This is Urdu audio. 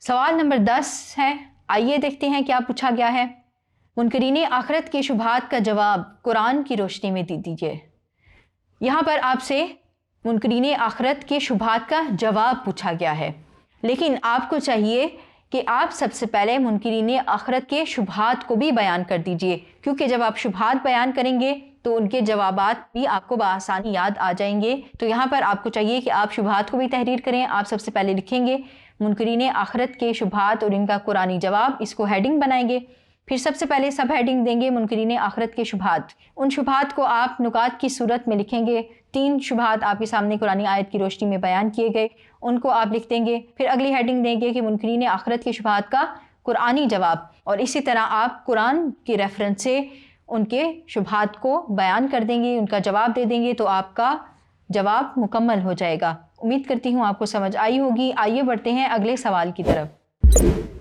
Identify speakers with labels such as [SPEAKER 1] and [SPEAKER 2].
[SPEAKER 1] سوال نمبر 10 ہے، آئیے دیکھتے ہیں کیا پوچھا گیا ہے۔ منکرین آخرت کے شبہات کا جواب قرآن کی روشنی میں دے دیجیے۔ یہاں پر آپ سے منکرین آخرت کے شبہات کا جواب پوچھا گیا ہے، لیکن آپ کو چاہیے کہ آپ سب سے پہلے منکرین آخرت کے شبہات کو بھی بیان کر دیجئے، کیونکہ جب آپ شبہات بیان کریں گے تو ان کے جوابات بھی آپ کو بآسانی یاد آ جائیں گے۔ تو یہاں پر آپ کو چاہیے کہ آپ شبہات کو بھی تحریر کریں۔ آپ سب سے پہلے لکھیں گے منکرین آخرت کے شبہات اور ان کا قرآنی جواب، اس کو ہیڈنگ بنائیں گے۔ پھر سب سے پہلے سب ہیڈنگ دیں گے منکرین آخرت کے شبہات۔ ان شبہات کو آپ نکات کی صورت میں لکھیں گے۔ 3 شبہات آپ کے سامنے قرآنی آیت کی روشنی میں بیان کیے گئے، ان کو آپ لکھ دیں گے۔ پھر اگلی ہیڈنگ دیں گے کہ منکرین آخرت کے شبہات کا قرآنی جواب، اور اسی طرح آپ قرآن کی ریفرنس سے ان کے شبہات کو بیان کر دیں گے، ان کا جواب دے دیں گے، تو آپ کا جواب مکمل ہو جائے گا۔ امید کرتی ہوں آپ کو سمجھ آئی ہوگی۔ آئیے بڑھتے ہیں اگلے سوال کی طرف۔